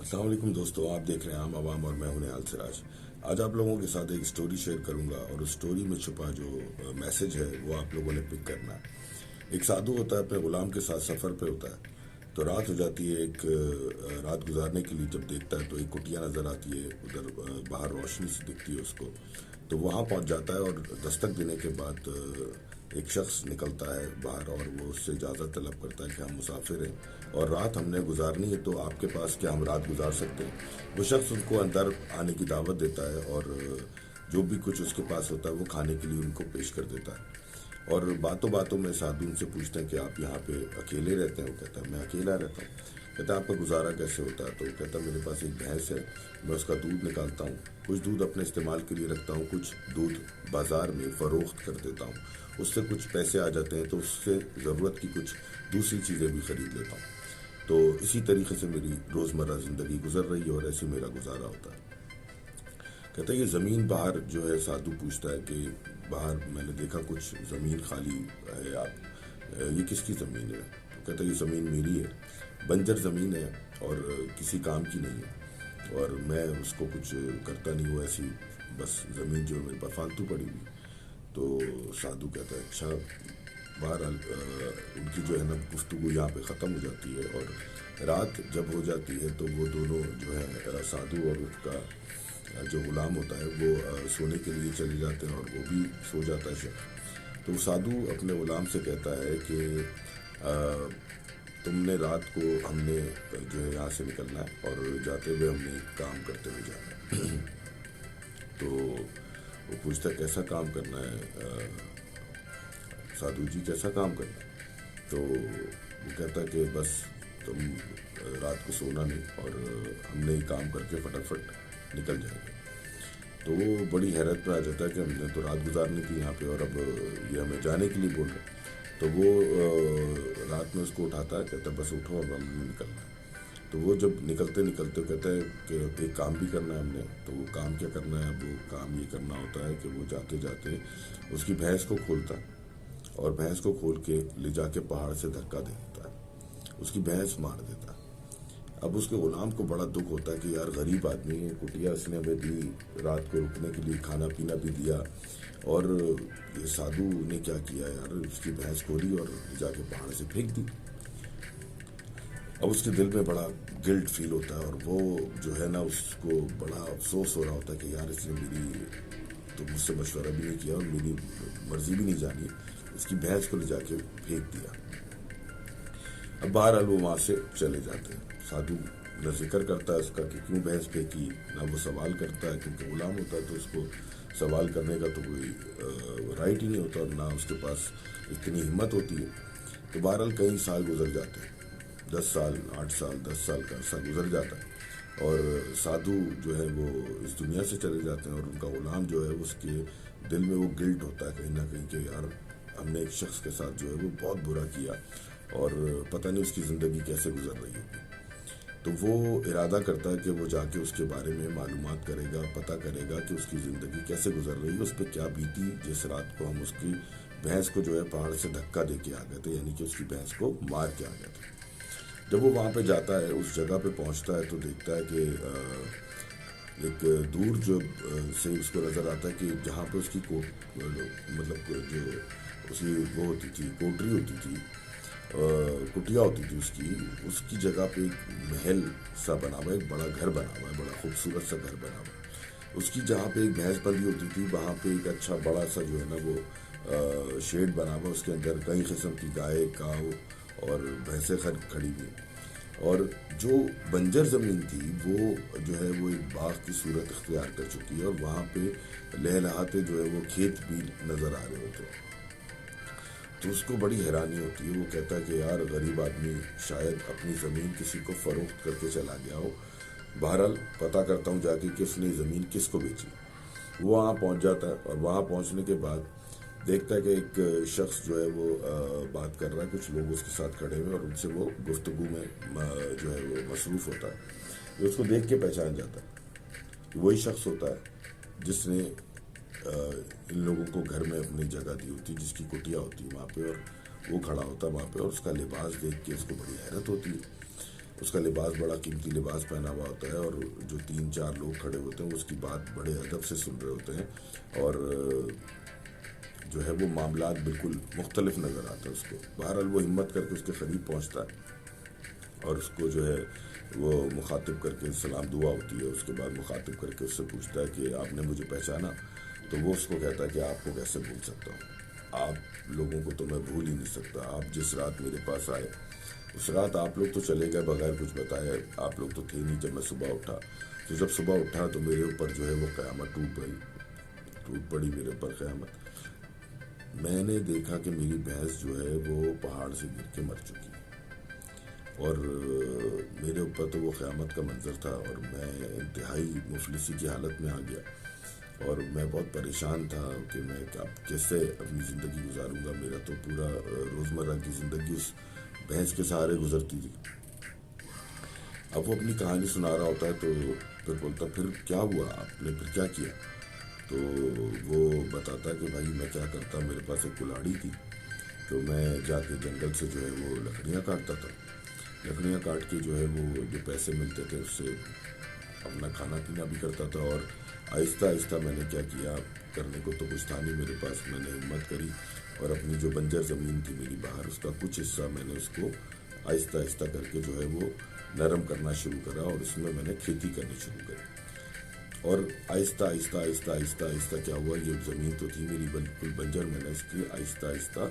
السلام علیکم دوستو، آپ دیکھ رہے ہیں عام عوام اور میں ہوں نہال سراج۔ آج آپ لوگوں کے ساتھ ایک سٹوری شیئر کروں گا اور اس سٹوری میں چھپا جو میسج ہے وہ آپ لوگوں نے پک کرنا ہے۔ ایک سادھو ہوتا ہے، اپنے غلام کے ساتھ سفر پہ ہوتا ہے، تو رات ہو جاتی ہے۔ ایک رات گزارنے کے لیے جب دیکھتا ہے تو ایک کٹیا نظر آتی ہے، ادھر باہر روشنی سے دکھتی ہے اس کو، تو وہاں پہنچ جاتا ہے اور دستک دینے کے بعد ایک شخص نکلتا ہے باہر اور وہ اس سے اجازت طلب کرتا ہے کہ ہم مسافر ہیں اور رات ہم نے گزارنی ہے، تو آپ کے پاس کیا ہم رات گزار سکتے ہیں؟ وہ شخص ان کو اندر آنے کی دعوت دیتا ہے اور جو بھی کچھ اس کے پاس ہوتا ہے وہ کھانے کے لیے ان کو پیش کر دیتا ہے۔ اور باتوں باتوں میں سادھو ان سے پوچھتے ہیں کہ آپ یہاں پہ اکیلے رہتے ہیں؟ وہ کہتا ہے میں اکیلا رہتا ہوں۔ کہتا ہے آپ کا گزارا کیسے ہوتا ہے؟ تو وہ کہتا ہے میرے پاس ایک بھینس ہے، میں اس کا دودھ نکالتا ہوں، کچھ دودھ اپنے استعمال کے لیے رکھتا ہوں، کچھ دودھ بازار میں فروخت کر دیتا ہوں، اس سے کچھ پیسے آ جاتے ہیں تو اس سے ضرورت کی کچھ دوسری چیزیں بھی خرید لیتا ہوں۔ تو اسی طریقے سے میری روزمرہ زندگی گزر رہی ہے اور ایسی میرا گزارا ہوتا ہے۔ کہتا ہے یہ زمین باہر جو ہے، سادھو پوچھتا ہے کہ باہر میں نے دیکھا کچھ زمین خالی ہے، آپ یہ کس کی زمین ہے؟ تو کہتا ہے یہ زمین میری ہے، بنجر زمین ہے اور کسی کام کی نہیں ہے اور میں اس کو کچھ کرتا نہیں ہوں، ایسی بس زمین جو ہے میرے پاس فالتو پڑی ہوئی۔ تو سادھو کہتا ہے اچھا۔ بہرحال ان کی جو ہے نا گفتگو یہاں پہ ختم ہو جاتی ہے اور رات جب ہو جاتی ہے تو وہ دونوں جو ہے سادھو اور اس کا جو غلام ہوتا ہے وہ سونے کے لیے چلے جاتے ہیں اور وہ بھی سو جاتا ہے شخص۔ تو سادھو اپنے غلام سے کہتا ہے کہ تم نے رات کو ہم نے جو ہے یہاں سے نکلنا ہے اور جاتے ہوئے ہم نے کام کرتے ہوئے جانا ہے۔ تو وہ پوچھتا ہے کیسا کام کرنا ہے سادھو جی، کیسا کام کرنا ہے؟ تو وہ کہتا ہے کہ بس تم رات کو سونا نہیں اور ہم نے یہ کام کر کے فٹافٹ نکل جائیں گے۔ تو وہ بڑی حیرت میں آ جاتا ہے کہ ہم نے تو رات گزارنی تھی یہاں پہ اور اب یہ ہمیں جانے کے لیے بول رہے ہیں۔ تو وہ رات میں اس کو اٹھاتا ہے، کہتا ہے بس اٹھو اب ہم نے نکلنا ہے۔ تو وہ جب نکلتے کہتا ہے کہ ایک کام بھی کرنا ہے ہم نے۔ تو وہ کام کیا کرنا ہے؟ اب وہ کام یہ کرنا ہوتا ہے کہ وہ جاتے جاتے اس کی بھینس کو کھولتا ہے اور بھینس کو کھول کے لے جا کے پہاڑ سے دھکا دے دیتا ہے، اس کی بھینس مار دیتا ہے۔ اب اس کے غلام کو بڑا دکھ ہوتا ہے کہ یار غریب آدمی ہے، کٹیا اس نے ہمیں دی، رات کو رکنے کے لیے کھانا پینا بھی دیا اور یہ سادھو نے کیا کیا یار، اس کی بھینس کھولی اور جا کے پہاڑ سے پھینک دی۔ اب اس کے دل میں بڑا گلٹ فیل ہوتا ہے اور وہ جو ہے نا اس کو بڑا افسوس ہو رہا ہوتا ہے کہ یار اس نے میری تو مجھ سے مشورہ بھی نہیں کیا اور میری مرضی بھی نہیں جانی، اس کی بھینس کو لے جا کے پھینک دیا۔ اب بہرحال وہ وہاں سے چلے جاتے ہیں۔ سادھو نہ ذکر کرتا ہے اس کا کہ کیوں بھینس پھینکی، نہ وہ سوال کرتا ہے، کیونکہ غلام ہوتا ہے تو اس کو سوال کرنے کا تو کوئی رائٹ ہی نہیں ہوتا اور نہ اس کے پاس اتنی ہمت ہوتی ہے۔ تو بہرحال کئی سال گزر جاتے ہیں، 10 سال 8 سال 10 سال کا عرصہ گزر جاتا ہے اور سادھو جو ہے وہ اس دنیا سے چلے جاتے ہیں اور ان کا غلام جو ہے اس کے دل میں وہ گلٹ ہوتا ہے کہیں نہ کہیں کہ یار ہم نے ایک شخص کے ساتھ جو ہے وہ بہت برا کیا اور پتہ نہیں اس کی زندگی کیسے گزر رہی ہوگی۔ تو وہ ارادہ کرتا ہے کہ وہ جا کے اس کے بارے میں معلومات کرے گا، پتہ کرے گا کہ اس کی زندگی کیسے گزر رہی ہے، اس پہ کیا بیتی جس رات کو ہم اس کی بھینس کو جو ہے پہاڑ سے دھکا دے کے آ گئے تھے، یعنی کہ اس کی بھینس کو مار کے آ گئے تھے۔ جب وہ وہاں پہ جاتا ہے، اس جگہ پہ پہنچتا ہے تو دیکھتا ہے کہ ایک دور جو سے اس کو نظر آتا ہے کہ جہاں پہ اس کی مطلب جو اس کی وہ ہوتی تھی، کوٹری ہوتی تھی، کٹیا ہوتی تھی، اس کی جگہ پہ ایک محل سا بنا ہوا ہے، ایک بڑا گھر بنا ہوا ہے، بڑا خوبصورت سا گھر بنا ہوا ہے۔ اس کی جہاں پہ ایک بھینس بندھی ہوتی تھی وہاں پہ ایک اچھا بڑا سا جو ہے نا وہ شیڈ بنا ہوا، اس کے اندر کئی قسم کی گائے، کاؤ اور بھینسیں کھڑی ہوئی۔ اور جو بنجر زمین تھی وہ جو ہے وہ ایک باغ کی صورت اختیار کر چکی ہے اور وہاں پہ لہلہاتے جو ہے وہ کھیت بھی نظر آ رہے ہوتے ہیں۔ تو اس کو بڑی حیرانی ہوتی ہے، وہ کہتا ہے کہ یار غریب آدمی شاید اپنی زمین کسی کو فروخت کر کے چلا گیا ہو، بہرحال پتہ کرتا ہوں جا کے کہ اس نے زمین کس کو بیچی۔ وہ وہاں پہنچ جاتا ہے اور وہاں پہنچنے کے بعد دیکھتا ہے کہ ایک شخص جو ہے وہ بات کر رہا ہے، کچھ لوگ اس کے ساتھ کھڑے ہوئے اور ان سے وہ گفتگو میں جو ہے وہ مصروف ہوتا ہے۔ یہ اس کو دیکھ کے پہچان جاتا ہے، وہی شخص ہوتا ہے جس نے ان لوگوں کو گھر میں اپنی جگہ دی ہوتی، جس کی کٹیا ہوتی وہاں پہ، اور وہ کھڑا ہوتا وہاں پہ اور اس کا لباس دیکھ کے اس کو بڑی حیرت ہوتی ہے۔ اس کا لباس بڑا قیمتی لباس پہنا ہوا ہوتا ہے، اور جو 3-4 لوگ کھڑے ہوتے ہیں وہ اس کی بات بڑے ادب سے سن رہے ہوتے ہیں، اور جو ہے وہ معاملات بالکل مختلف نظر آتے ہیں اس کو. بہرحال وہ ہمت کر کے اس کے قریب پہنچتا ہے اور اس کو جو ہے وہ مخاطب کر کے سلام دعا ہوتی ہے. اس کے بعد مخاطب کر کے اس سے پوچھتا ہے کہ آپ نے مجھے پہچانا؟ تو وہ اس کو کہتا ہے کہ آپ کو کیسے بھول سکتا ہوں، آپ لوگوں کو تو میں بھول ہی نہیں سکتا. آپ جس رات میرے پاس آئے اس رات آپ لوگ تو چلے گئے بغیر کچھ بتائے، آپ لوگ تو تھے نہیں جب میں صبح اٹھا. تو جب صبح اٹھا تو میرے اوپر جو ہے وہ قیامت ٹوٹ پڑی میرے اوپر قیامت. میں نے دیکھا کہ میری بھینس جو ہے وہ پہاڑ سے گر کے مر چکی اور میرے اوپر تو وہ قیامت کا منظر تھا، اور میں انتہائی مفلسی کی حالت میں آ گیا اور میں بہت پریشان تھا کہ میں کیسے اپنی زندگی گزاروں گا. میرا تو پورا روزمرہ کی زندگی اس بھینس کے سہارے گزرتی تھی. اب وہ اپنی کہانی سنا رہا ہوتا ہے تو پھر بولتا پھر کیا ہوا، آپ نے پھر کیا کیا؟ تو وہ بتاتا کہ بھائی میں کیا کرتا، میرے پاس ایک کلاڑی تھی تو میں جا کے جنگل سے جو ہے وہ لکڑیاں کاٹتا تھا. لکڑیاں کاٹ کے جو ہے وہ جو پیسے ملتے تھے اس سے اپنا کھانا پینا بھی کرتا تھا. اور آہستہ آہستہ میں نے کیا کیا، کرنے کو تو کچھ تھا نہیں میرے پاس، میں نے ہمت کری اور اپنی جو بنجر زمین تھی میری باہر، اس کا کچھ حصہ میں نے اس کو آہستہ آہستہ کر کے جو ہے وہ نرم کرنا شروع کرا اور اس میں نے کھیتی کرنی شروع کری. اور آہستہ آہستہ آہستہ آہستہ آہستہ کیا ہوا، یہ زمین تو تھی میری بالکل بنجر، میں نے اس کی آہستہ آہستہ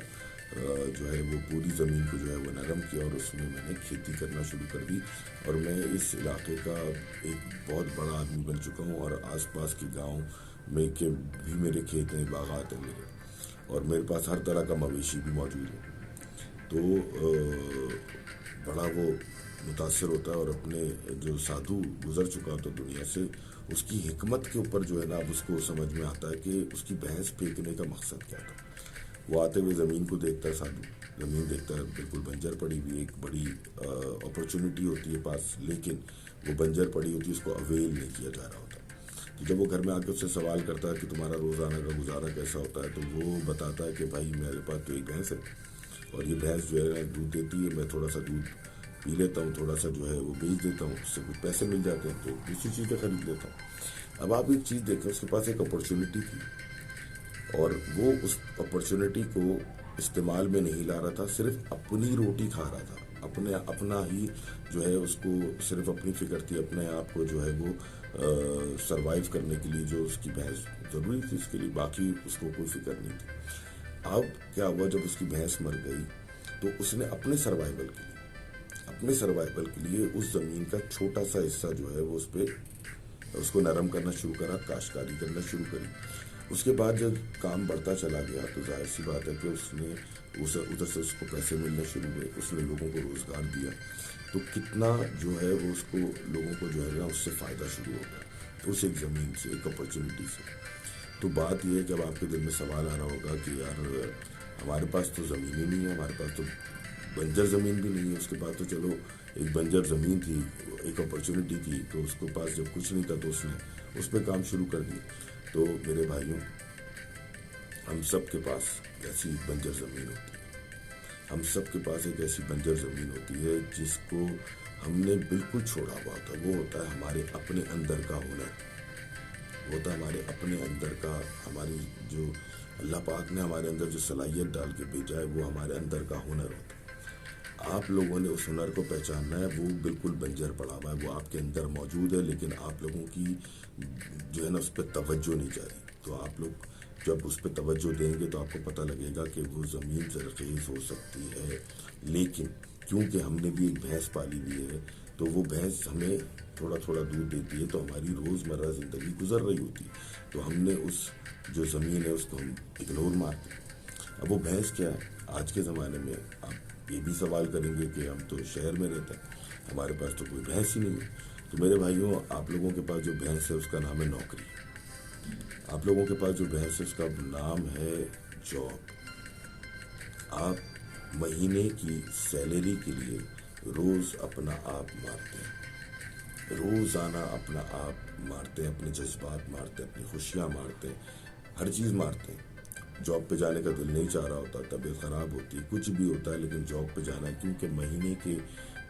جو ہے وہ پوری زمین کو جو ہے وہ نرم کیا اور اس میں نے کھیتی کرنا شروع کر دی. اور میں اس علاقے کا ایک بہت بڑا آدمی بن چکا ہوں، اور آس پاس کے گاؤں میں کے بھی میرے کھیت ہیں، باغات ہیں میرے، اور میرے پاس ہر طرح کا مویشی بھی موجود ہے. تو بڑا وہ متاثر ہوتا ہے اور اپنے جو سادھو گزر چکا ہوتا دنیا سے، اس کی حکمت کے اوپر جو ہے نا اب اس کو سمجھ میں آتا ہے کہ اس کی بھینس پھینکنے کا مقصد کیا تھا. وہ آتے ہوئے زمین کو دیکھتا ہے، سادھو زمین دیکھتا ہے بالکل بنجر پڑی ہوئی، ایک بڑی اپرچونٹی ہوتی ہے پاس، لیکن وہ بنجر پڑی ہوتی ہے، اس کو اویل نہیں کیا جا رہا ہوتا. تو جب وہ گھر میں آ کے اس سے سوال کرتا ہے کہ تمہارا روزانہ کا گزارا کیسا ہوتا ہے، تو وہ بتاتا ہے کہ بھائی میرے پاس تو ایک بھینس ہے اور یہ بھینس جو ہے دودھ دیتی ہے، میں تھوڑا سا دودھ پی لیتا ہوں، تھوڑا سا جو ہے وہ بیچ دیتا ہوں، اس سے کچھ پیسے مل جاتے ہیں تو دوسری چیزیں خرید لیتا ہوں. اب آپ ایک چیز دیکھیں، اس کے پاس ایک اپرچونٹی تھی اور وہ اس اپرچونٹی کو استعمال میں نہیں لا رہا تھا، صرف اپنی روٹی کھا رہا تھا، اپنا ہی جو ہے اس کو صرف اپنی فکر تھی، اپنے آپ کو جو ہے وہ سروائیو کرنے کے لیے جو اس کی بھینس ضروری تھی اس کے لیے، باقی اس کو کوئی فکر نہیں تھی. اب کیا ہوا، جب اس کی بھینس مر گئی تو اس نے اپنے سروائیول کے لیے اس زمین کا چھوٹا سا حصہ جو ہے وہ اس کو نرم کرنا شروع کرا، کاشتکاری کرنا شروع کری. اس کے بعد جب کام بڑھتا چلا گیا تو ظاہر سی بات ہے کہ اس نے ادھر سے اس کو پیسے ملنے شروع ہوئے، اس نے لوگوں کو روزگار دیا، تو کتنا جو ہے وہ اس کو لوگوں کو جو ہے نا اس سے فائدہ شروع ہو گیا اس ایک زمین سے، ایک اپرچونٹی سے. تو بات یہ ہے کہ اب آپ کے دل میں سوال آ رہا ہوگا کہ یار ہمارے پاس تو زمین ہی نہیں ہے، ہمارے پاس تو بنجر زمین بھی نہیں ہے. اس کے بعد تو چلو ایک بنجر زمین تھی، ایک اپرچونٹی تھی، تو اس کے پاس جب کچھ نہیں تھا تو اس نے اس پہ کام شروع کر دی. تو میرے بھائیوں، ہم سب کے پاس ایسی بنجر زمین ہوتی ہے، ہم سب کے پاس ایک ایسی بنجر زمین ہوتی ہے جس کو ہم نے بالکل چھوڑا ہوا ہوتا ہے. وہ ہوتا ہے ہمارے اپنے اندر کا ہنر، وہ ہوتا ہے ہمارے اپنے اندر کا، ہماری جو اللہ پاک نے ہمارے اندر جو صلاحیت ڈال کے بھیجا ہے وہ ہمارے اندر کا ہنر ہوتا ہے. آپ لوگوں نے اس ہنر کو پہچاننا ہے، وہ بالکل بنجر پڑا ہوا ہے، وہ آپ کے اندر موجود ہے، لیکن آپ لوگوں کی جو ہے نا اس پہ توجہ نہیں جا رہی. تو آپ لوگ جب اس پہ توجہ دیں گے تو آپ کو پتہ لگے گا کہ وہ زمین زرخیز ہو سکتی ہے، لیکن کیونکہ ہم نے بھی ایک بھینس پالی ہوئی ہے تو وہ بھینس ہمیں تھوڑا تھوڑا دودھ دیتی ہے، تو ہماری روزمرہ زندگی گزر رہی ہوتی ہے، تو ہم نے اس جو زمین ہے اس کو ہم اگنور مارتے ہیں. اب وہ بھینس کیا ہے؟ آج کے زمانے میں آپ یہ بھی سوال کریں گے کہ ہم تو شہر میں رہتے ہیں، ہمارے پاس تو کوئی بھینس ہی نہیں ہے. تو میرے بھائیوں، آپ لوگوں کے پاس جو بھینس ہے اس کا نام ہے نوکری. آپ لوگوں کے پاس جو بھینس ہے اس کا نام ہے جاب. آپ مہینے کی سیلری کے لیے روز اپنا آپ مارتے ہیں، روزانہ اپنا آپ مارتے ہیں، اپنے جذبات مارتے ہیں، اپنی خوشیاں مارتے ہیں، ہر چیز مارتے ہیں. جاب پہ جانے کا دل نہیں چاہ رہا ہوتا، طبیعت خراب ہوتی ہے، کچھ بھی ہوتا ہے، لیکن جاب پہ جانا ہے کیونکہ مہینے کے